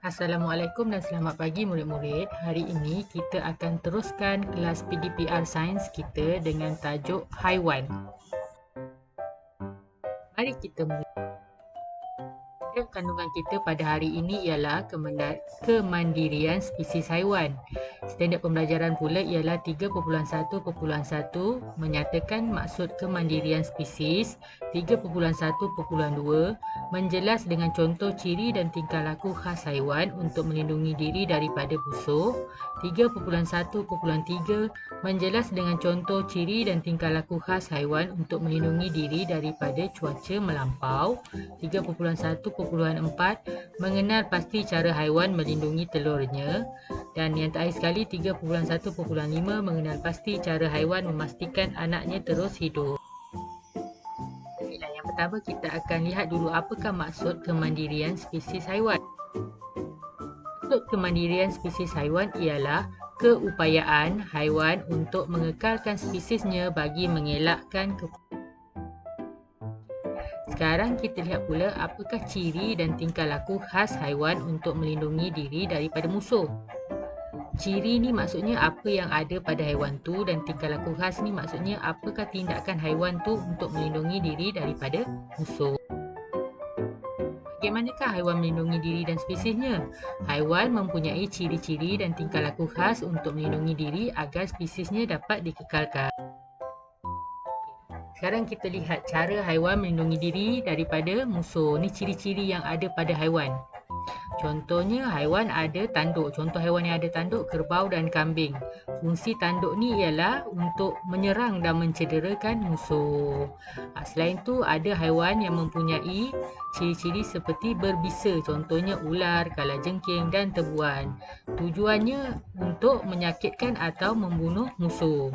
Assalamualaikum dan selamat pagi murid-murid. Hari ini kita akan teruskan kelas PDPR Sains kita dengan tajuk haiwan. Mari kita mula. Kandungan kita pada hari ini ialah kemandirian spesies haiwan. Standard pembelajaran pula ialah 3.1.1 menyatakan maksud kemandirian spesies, 3.1.2 menjelas dengan contoh ciri dan tingkah laku khas haiwan untuk melindungi diri daripada musuh, 3.1.3 menjelas dengan contoh ciri dan tingkah laku khas haiwan untuk melindungi diri daripada cuaca melampau, 3.1.4 mengenal pasti cara haiwan melindungi telurnya, dan yang terakhir sekali 3.1.5 mengenal pasti cara haiwan memastikan anaknya terus hidup. Baiklah, yang pertama kita akan lihat dulu apakah maksud kemandirian spesies haiwan. Maksud kemandirian spesies haiwan ialah keupayaan haiwan untuk mengekalkan spesiesnya bagi mengelakkan Sekarang kita lihat pula apakah ciri dan tingkah laku khas haiwan untuk melindungi diri daripada musuh. Ciri ni maksudnya apa yang ada pada haiwan tu, dan tingkah laku khas ni maksudnya apakah tindakan haiwan tu untuk melindungi diri daripada musuh. Bagaimanakah haiwan melindungi diri dan spesiesnya? Haiwan mempunyai ciri-ciri dan tingkah laku khas untuk melindungi diri agar spesiesnya dapat dikekalkan. Sekarang kita lihat cara haiwan melindungi diri daripada musuh. Ni ciri-ciri yang ada pada haiwan. Contohnya haiwan ada tanduk. Contoh haiwan yang ada tanduk, kerbau dan kambing. Fungsi tanduk ni ialah untuk menyerang dan mencederakan musuh. Selain tu ada haiwan yang mempunyai ciri-ciri seperti berbisa. Contohnya ular, kalajengking dan tebuan. Tujuannya untuk menyakitkan atau membunuh musuh.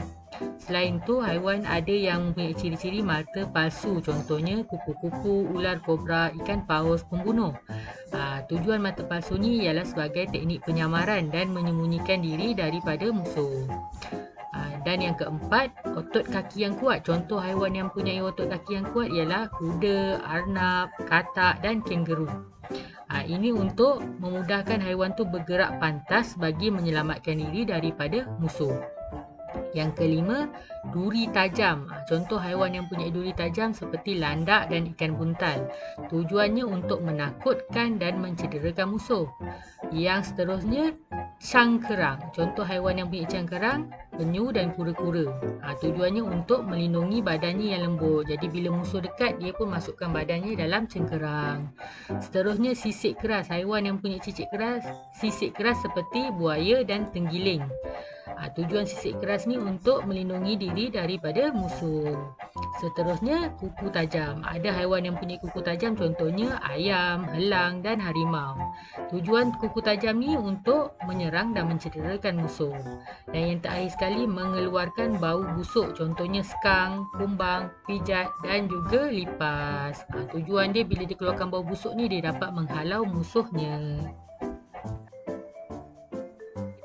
Selain tu haiwan ada yang mempunyai ciri-ciri mata palsu. Contohnya kupu-kupu, ular kobra, ikan paus pembunuh. Tujuan mata palsu ni ialah sebagai teknik penyamaran dan menyembunyikan diri daripada musuh. Dan yang keempat, otot kaki yang kuat. Contoh haiwan yang mempunyai otot kaki yang kuat ialah kuda, arnab, katak dan kangaroo. Ini untuk memudahkan haiwan tu bergerak pantas bagi menyelamatkan diri daripada musuh. Yang kelima, duri tajam. Contoh haiwan yang punya duri tajam seperti landak dan ikan buntal. Tujuannya untuk menakutkan dan mencederakan musuh. Yang seterusnya, cangkerang. Contoh haiwan yang punya cangkerang, penyu dan kura-kura. Tujuannya untuk melindungi badannya yang lembut. Jadi bila musuh dekat, dia pun masukkan badannya dalam cangkerang. Seterusnya, sisik keras. Haiwan yang punya sisik keras seperti buaya dan tenggiling. Tujuan sisik keras ni untuk melindungi diri daripada musuh. Seterusnya, kuku tajam. Ada haiwan yang punya kuku tajam, contohnya ayam, elang dan harimau. Tujuan kuku tajam ni untuk menyerang dan mencederakan musuh. Dan yang terakhir sekali, mengeluarkan bau busuk. Contohnya skang, kumbang, pijat dan juga lipas. Tujuan dia bila dia keluarkan bau busuk ni, dia dapat menghalau musuhnya.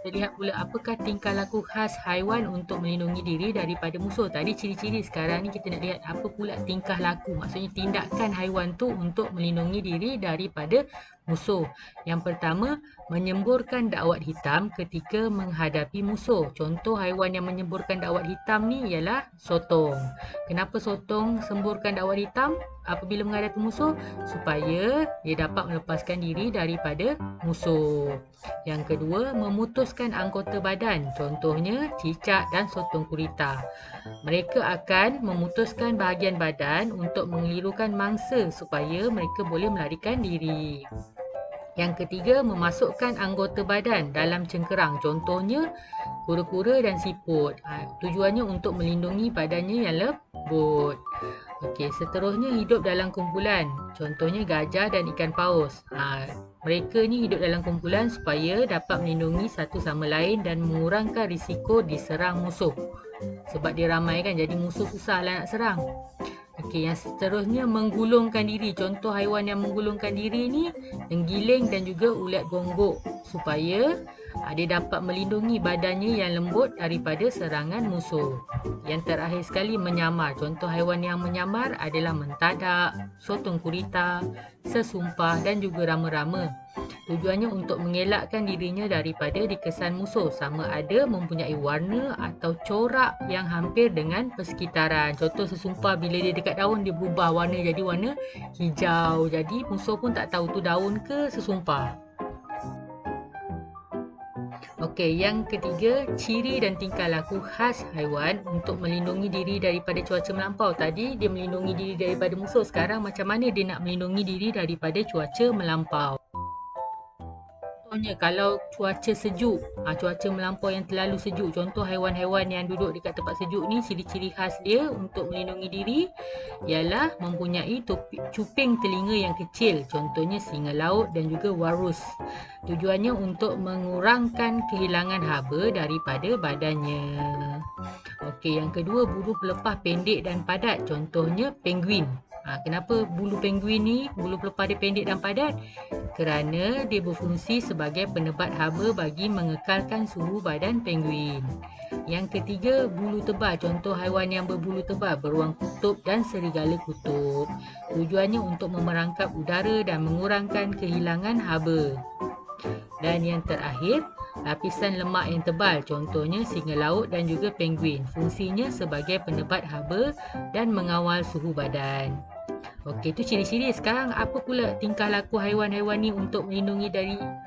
Kita lihat pula apakah tingkah laku khas haiwan untuk melindungi diri daripada musuh. Tadi ciri-ciri, sekarang ni kita nak lihat apa pula tingkah laku. Maksudnya tindakan haiwan tu untuk melindungi diri daripada musuh. Yang pertama, menyemburkan dakwat hitam ketika menghadapi musuh. Contoh haiwan yang menyemburkan dakwat hitam ni ialah sotong. Kenapa sotong semburkan dakwat hitam apabila menghadapi musuh? Supaya dia dapat melepaskan diri daripada musuh. Yang kedua, memutuskan anggota badan. Contohnya cicak dan sotong gurita. Mereka akan memutuskan bahagian badan untuk mengelirukan mangsa supaya mereka boleh melarikan diri. Yang ketiga, memasukkan anggota badan dalam cengkerang. Contohnya kura-kura dan siput. Tujuannya untuk melindungi badannya yang lembut. Seterusnya hidup dalam kumpulan. Contohnya gajah dan ikan paus. Mereka ni hidup dalam kumpulan supaya dapat melindungi satu sama lain dan mengurangkan risiko diserang musuh. Sebab dia ramai kan, jadi musuh susahlah nak serang. Yang seterusnya, menggulungkan diri. Contoh haiwan yang menggulungkan diri ni tenggiling dan juga ulat gonggok, supaya dia dapat melindungi badannya yang lembut daripada serangan musuh. Yang terakhir sekali, menyamar. Contoh haiwan yang menyamar adalah mentadak, sotong gurita, sesumpah dan juga rama-rama. Tujuannya untuk mengelakkan dirinya daripada dikesan musuh, sama ada mempunyai warna atau corak yang hampir dengan persekitaran. Contoh sesumpah bila dia dekat daun, dia berubah warna jadi warna hijau. Jadi musuh pun tak tahu tu daun ke sesumpah. Okey, yang ketiga, ciri dan tingkah laku khas haiwan untuk melindungi diri daripada cuaca melampau. Tadi dia melindungi diri daripada musuh, sekarang macam mana dia nak melindungi diri daripada cuaca melampau? Contohnya kalau cuaca sejuk, cuaca melampau yang terlalu sejuk, contoh haiwan-haiwan yang duduk dekat tempat sejuk ni, ciri-ciri khas dia untuk melindungi diri ialah mempunyai cuping telinga yang kecil, contohnya singa laut dan juga walrus. Tujuannya untuk mengurangkan kehilangan haba daripada badannya. Okey, yang kedua, bulu pelepah pendek dan padat, contohnya penguin. Kenapa bulu penguin ni, bulu pelepah dia pendek dan padat? Kerana dia berfungsi sebagai penebat haba bagi mengekalkan suhu badan penguin. Yang ketiga, bulu tebal, contoh haiwan yang berbulu tebal, beruang kutub dan serigala kutub. Tujuannya untuk memerangkap udara dan mengurangkan kehilangan haba. Dan yang terakhir, lapisan lemak yang tebal, contohnya singa laut dan juga penguin. Fungsinya sebagai penebat haba dan mengawal suhu badan. Okey, itu ciri-ciri. Sekarang apa pula tingkah laku haiwan-haiwan ni untuk melindungi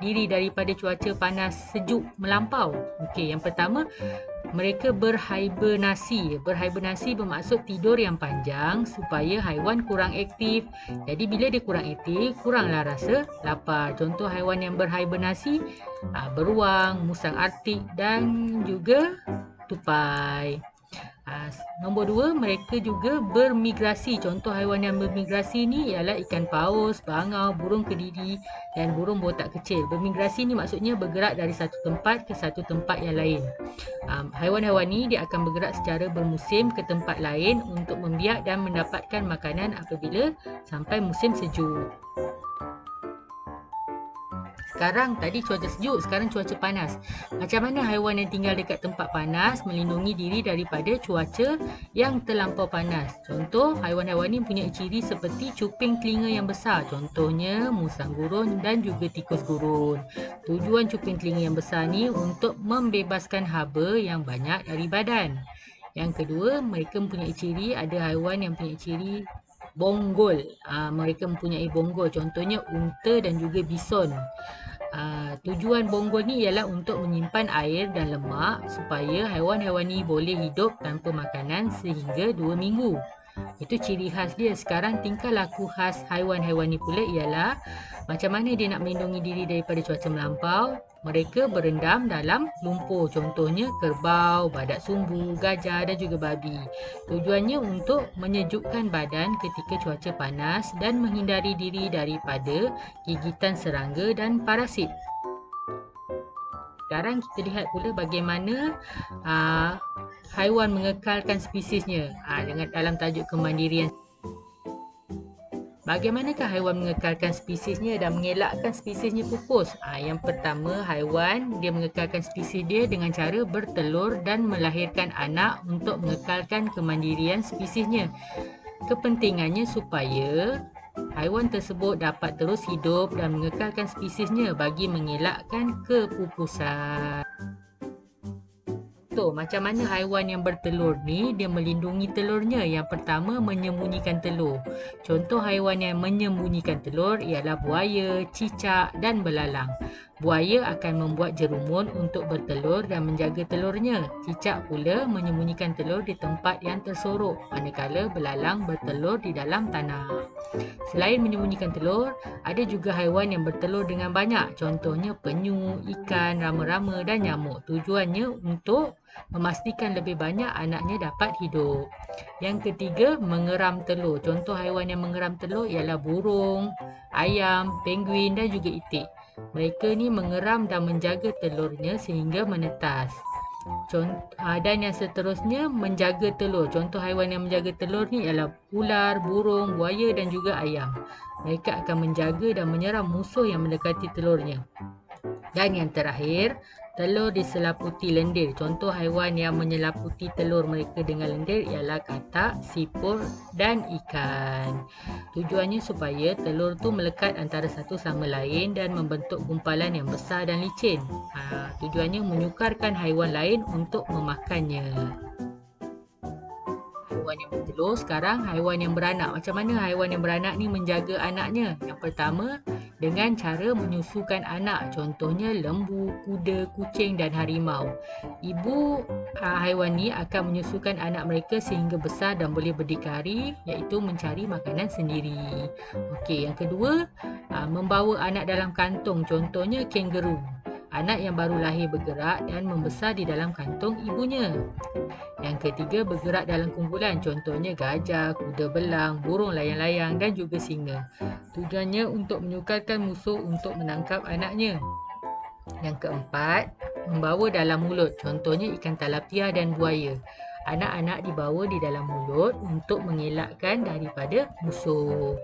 diri daripada cuaca panas sejuk melampau? Okey, yang pertama, mereka berhibernasi. Berhibernasi bermaksud tidur yang panjang supaya haiwan kurang aktif. Jadi bila dia kurang aktif, kuranglah rasa lapar. Contoh haiwan yang berhibernasi, beruang, musang Arktik dan juga tupai. Nombor 2, mereka juga bermigrasi. Contoh haiwan yang bermigrasi ni ialah ikan paus, bangau, burung kediri dan burung botak kecil. Bermigrasi ni maksudnya bergerak dari satu tempat ke satu tempat yang lain. Haiwan-haiwan ni dia akan bergerak secara bermusim ke tempat lain untuk membiak dan mendapatkan makanan apabila sampai musim sejuk. Sekarang tadi cuaca sejuk, sekarang cuaca panas. Macam mana haiwan yang tinggal dekat tempat panas melindungi diri daripada cuaca yang terlampau panas? Contoh, haiwan-haiwan ini punya ciri seperti cuping telinga yang besar. Contohnya, musang gurun dan juga tikus gurun. Tujuan cuping telinga yang besar ni untuk membebaskan haba yang banyak dari badan. Yang kedua, mereka mempunyai ciri, ada haiwan yang mempunyai ciri bonggol. Mereka mempunyai bonggol, contohnya unta dan juga bison. Tujuan bonggol ni ialah untuk menyimpan air dan lemak supaya haiwan-haiwan ni boleh hidup tanpa makanan sehingga 2 minggu. Itu ciri khas dia. Sekarang tingkah laku khas haiwan-haiwan ni pula ialah macam mana dia nak melindungi diri daripada cuaca melampau. Mereka berendam dalam lumpur, contohnya kerbau, badak sumbu, gajah dan juga babi. Tujuannya untuk menyejukkan badan ketika cuaca panas dan menghindari diri daripada gigitan serangga dan parasit. Sekarang kita lihat pula bagaimana haiwan mengekalkan spesiesnya dengan dalam tajuk kemandirian. Bagaimanakah haiwan mengekalkan spesiesnya dan mengelakkan spesiesnya pupus? Yang pertama, haiwan dia mengekalkan spesies dia dengan cara bertelur dan melahirkan anak untuk mengekalkan kemandirian spesiesnya. Kepentingannya supaya haiwan tersebut dapat terus hidup dan mengekalkan spesiesnya bagi mengelakkan kepupusan. Macam mana haiwan yang bertelur ni dia melindungi telurnya? Yang pertama, menyembunyikan telur. Contoh haiwan yang menyembunyikan telur ialah buaya, cicak dan belalang. Buaya akan membuat jerumun untuk bertelur dan menjaga telurnya. Cicak pula menyembunyikan telur di tempat yang tersorok, manakala belalang bertelur di dalam tanah. Selain menyembunyikan telur, ada juga haiwan yang bertelur dengan banyak. Contohnya penyu, ikan, rama-rama dan nyamuk. Tujuannya untuk memastikan lebih banyak anaknya dapat hidup. Yang ketiga, mengeram telur. Contoh haiwan yang mengeram telur ialah burung, ayam, penguin dan juga itik. Mereka ni mengeram dan menjaga telurnya sehingga menetas. Dan yang seterusnya, menjaga telur. Contoh haiwan yang menjaga telur ni ialah ular, burung, buaya dan juga ayam. Mereka akan menjaga dan menyerang musuh yang mendekati telurnya. Dan yang terakhir, telur diselaputi lendir. Contoh haiwan yang menyelaputi telur mereka dengan lendir ialah katak, siput dan ikan. Tujuannya supaya telur tu melekat antara satu sama lain dan membentuk gumpalan yang besar dan licin. Tujuannya menyukarkan haiwan lain untuk memakannya. Haiwan yang bertelur, sekarang haiwan yang beranak. Macam mana haiwan yang beranak ni menjaga anaknya? Yang pertama, dengan cara menyusukan anak. Contohnya lembu, kuda, kucing dan harimau. Ibu haiwan ni akan menyusukan anak mereka sehingga besar dan boleh berdikari, iaitu mencari makanan sendiri. Okey, yang kedua, membawa anak dalam kantung. Contohnya kangaroo. Anak yang baru lahir bergerak dan membesar di dalam kantung ibunya. Yang ketiga, bergerak dalam kumpulan. Contohnya gajah, kuda belang, burung layang-layang dan juga singa. Tujuannya untuk menyukarkan musuh untuk menangkap anaknya. Yang keempat, membawa dalam mulut. Contohnya ikan talapia dan buaya. Anak-anak dibawa di dalam mulut untuk mengelakkan daripada musuh.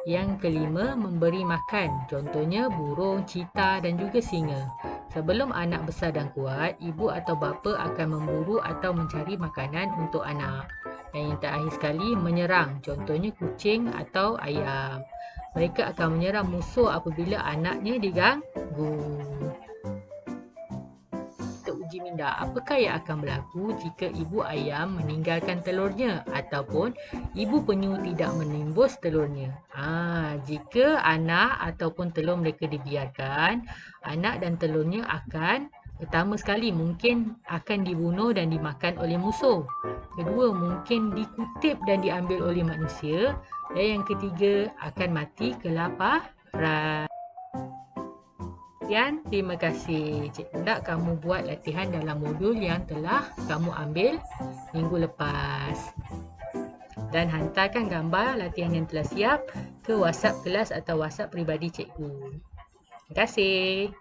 Yang kelima, memberi makan. Contohnya burung, cita dan juga singa. Sebelum anak besar dan kuat, ibu atau bapa akan memburu atau mencari makanan untuk anak. Dan yang terakhir sekali, menyerang. Contohnya kucing atau ayam. Mereka akan menyerang musuh apabila anaknya diganggu. Kita uji minda. Apakah yang akan berlaku jika ibu ayam meninggalkan telurnya ataupun ibu penyu tidak menimbus telurnya? Jika anak ataupun telur mereka dibiarkan, anak dan telurnya akan, pertama sekali mungkin akan dibunuh dan dimakan oleh musuh. Kedua, mungkin dikutip dan diambil oleh manusia. Dan yang ketiga, akan mati kelaparan. Sekian, terima kasih. Cikgu nak kamu buat latihan dalam modul yang telah kamu ambil minggu lepas. Dan hantarkan gambar latihan yang telah siap ke WhatsApp kelas atau WhatsApp peribadi cikgu. Terima kasih.